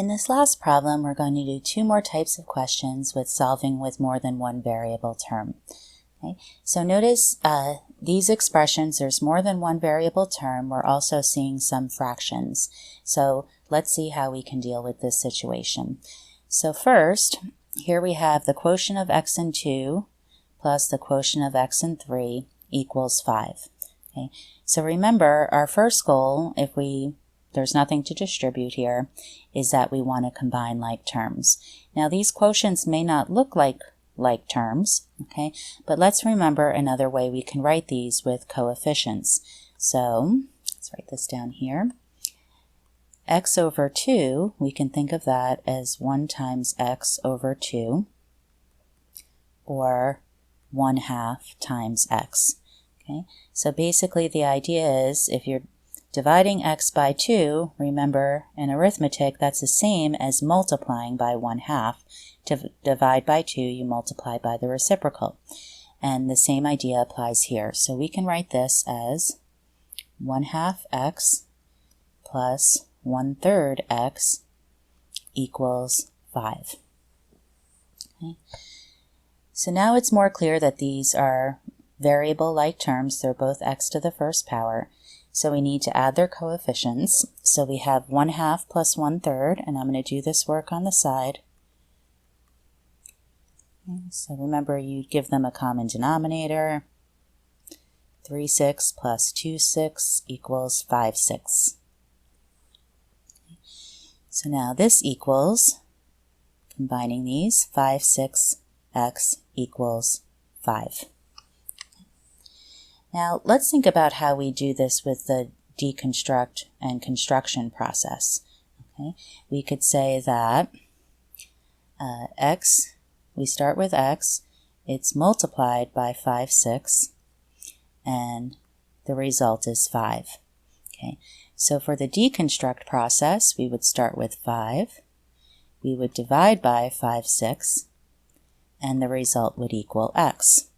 In this last problem, we're going to do two more types of questions with solving with more than one variable term. Okay? So notice these expressions, there's more than one variable term. We're also seeing some fractions. So let's see how we can deal with this situation. So first, here we have the quotient of x and 2 plus the quotient of x and 3 equals 5. Okay? So remember, our first goal, if there's nothing to distribute here, is that we want to combine like terms. Now these quotients may not look like terms, okay, but let's remember another way we can write these with coefficients. So let's write this down here. X over 2, we can think of that as 1 times x over 2, or 1/2 times x. Okay, so basically the idea is if you're dividing x by 2, remember in arithmetic that's the same as multiplying by 1/2. To divide by 2, you multiply by the reciprocal. And the same idea applies here. So we can write this as 1/2 x plus 1/3 x equals 5. Okay. So now it's more clear that these are variable-like terms. They're both x to the first power. So we need to add their coefficients. So we have 1/2 plus 1/3, and I'm going to do this work on the side. So remember, you give them a common denominator. 3/6 plus 2/6 equals 5/6. So now this equals, combining these, 5/6x equals 5. Now let's think about how we do this with the deconstruct and construction process. Okay? We could say that x, we start with x, it's multiplied by 5/6, and the result is 5. Okay? So for the deconstruct process, we would start with 5, we would divide by 5/6, and the result would equal x.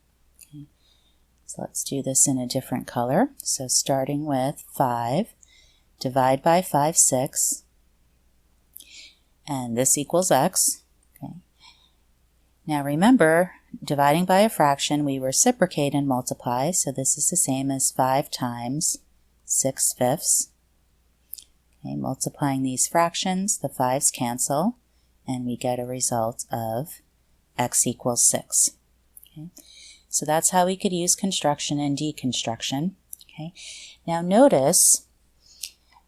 Okay? So let's do this in a different color. So starting with 5, divide by 5/6, and this equals x. Okay. Now remember, dividing by a fraction, we reciprocate and multiply, so this is the same as 5 times 6/5. Okay, multiplying these fractions, the 5's cancel, and we get a result of x equals 6. Okay. So that's how we could use construction and deconstruction. Okay. Now notice,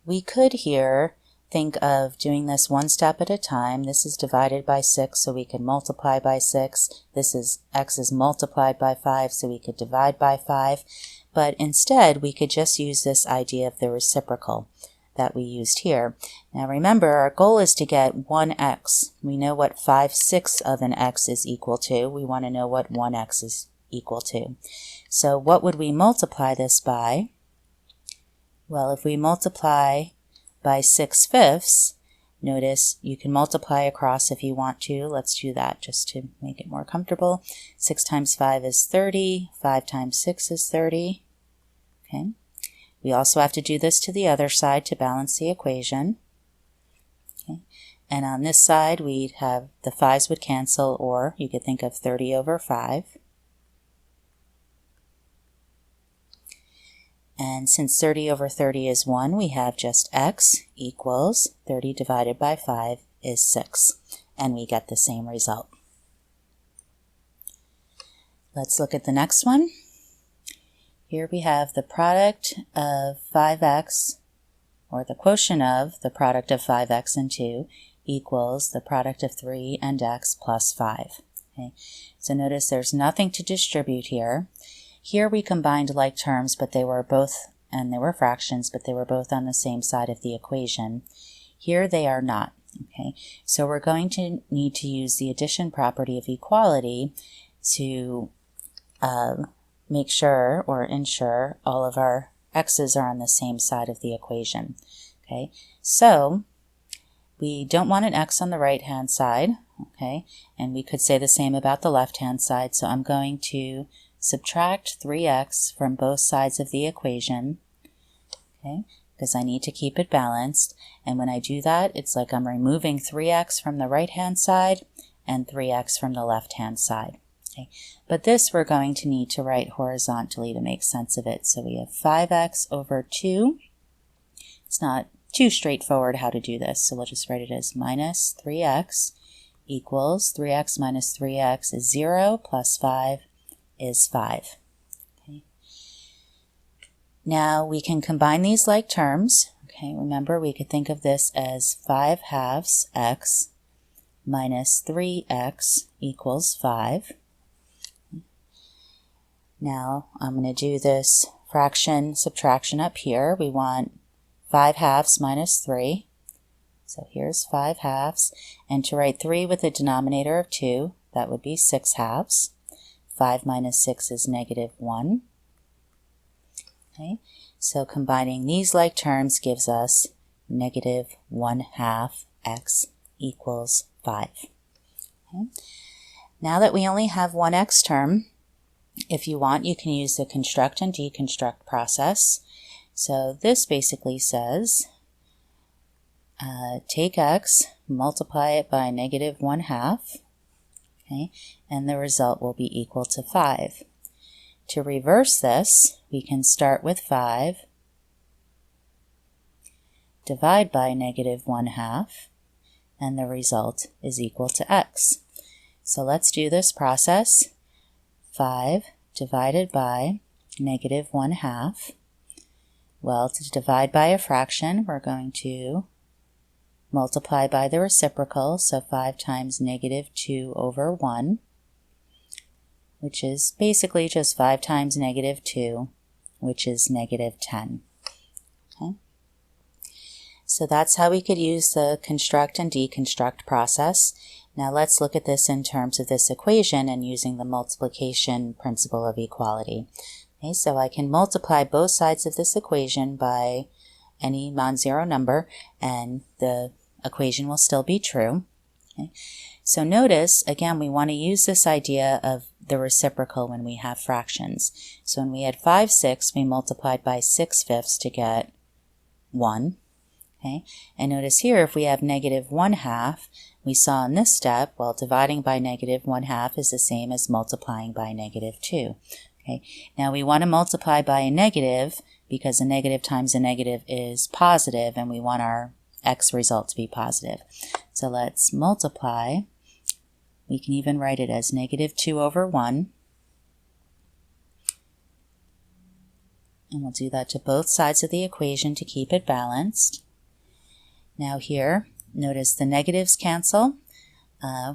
we could here think of doing this one step at a time. This is divided by 6, so we could multiply by 6. This is x is multiplied by 5, so we could divide by 5. But instead, we could just use this idea of the reciprocal that we used here. Now remember, our goal is to get 1x. We know what 5/6 of an x is equal to. We want to know what 1x is equal to. So what would we multiply this by? Well, if we multiply by 6/5, notice you can multiply across if you want to. Let's do that just to make it more comfortable. 6 times 5 is 30. 5 times 6 is 30. Okay. We also have to do this to the other side to balance the equation. Okay. And on this side, we'd have the 5's would cancel, or you could think of 30 over 5. And since 30 over 30 is 1, we have just x equals 30 divided by 5 is 6. And we get the same result. Let's look at the next one. Here we have the product of 5x, or the quotient of the product of 5x and 2 equals the product of 3 and x plus 5. Okay. So notice there's nothing to distribute here. Here we combined like terms, but they were both, and they were fractions, but they were both on the same side of the equation. Here they are not. Okay, so we're going to need to use the addition property of equality to make sure or ensure all of our x's are on the same side of the equation. Okay, so we don't want an x on the right hand side. Okay, and we could say the same about the left hand side, so I'm going to subtract 3x from both sides of the equation. Okay, because I need to keep it balanced. And when I do that, it's like I'm removing 3x from the right-hand side and 3x from the left-hand side. Okay. But this we're going to need to write horizontally to make sense of it. So we have 5x over 2. It's not too straightforward how to do this, so we'll just write it as minus 3x equals 3x minus 3x is 0 plus 5 is 5. Okay. Now we can combine these like terms. Okay, remember we could think of this as 5 halves x minus 3x equals 5. Now I'm going to do this fraction subtraction up here. We want 5 halves minus 3. So here's 5 halves. And to write 3 with a denominator of 2, that would be 6 halves. 5 minus 6 is negative 1. Okay, so combining these like terms gives us negative 1/2 x equals 5. Okay. Now that we only have one x term, if you want, you can use the construct and deconstruct process. So this basically says take x, multiply it by negative 1/2, okay, and the result will be equal to 5. To reverse this, we can start with 5, divide by negative 1/2, and the result is equal to x. So let's do this process. 5 divided by negative 1/2. Well, to divide by a fraction, we're going to multiply by the reciprocal, so 5 times negative 2 over 1, which is basically just 5 times negative 2, which is negative 10. Okay. So that's how we could use the construct and deconstruct process. Now let's look at this in terms of this equation and using the multiplication principle of equality. Okay, so I can multiply both sides of this equation by any non-zero number and the equation will still be true. Okay. So notice, again, we want to use this idea of the reciprocal when we have fractions. So when we had 5/6, we multiplied by 6/5 to get 1. Okay. And notice here, if we have negative 1/2, we saw in this step, well, dividing by negative 1/2 is the same as multiplying by negative 2. Okay. Now we want to multiply by a negative because a negative times a negative is positive, and we want our x result to be positive. So let's multiply. We can even write it as negative 2 over 1. And we'll do that to both sides of the equation to keep it balanced. Now here, notice the negatives cancel,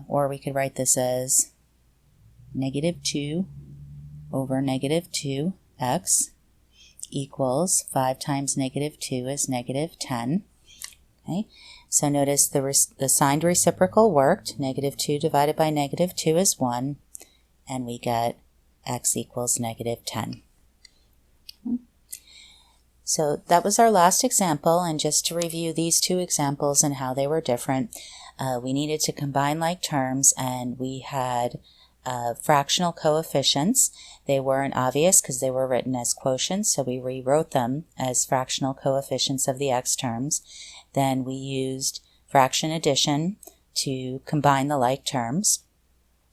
or we could write this as negative 2 over negative 2x equals 5 times negative 2 is negative 10. Okay, so notice the signed reciprocal worked. Negative 2 divided by negative 2 is 1, and we get x equals negative 10. So that was our last example, and just to review these two examples and how they were different, we needed to combine like terms, and we had fractional coefficients. They weren't obvious because they were written as quotients, so we rewrote them as fractional coefficients of the x terms. Then we used fraction addition to combine the like terms.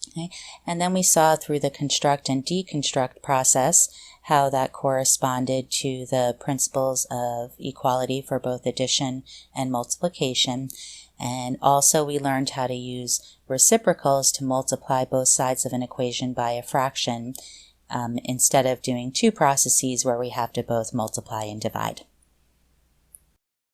Okay. And then we saw through the construct and deconstruct process how that corresponded to the principles of equality for both addition and multiplication. And also we learned how to use reciprocals to multiply both sides of an equation by a fraction instead of doing two processes where we have to both multiply and divide.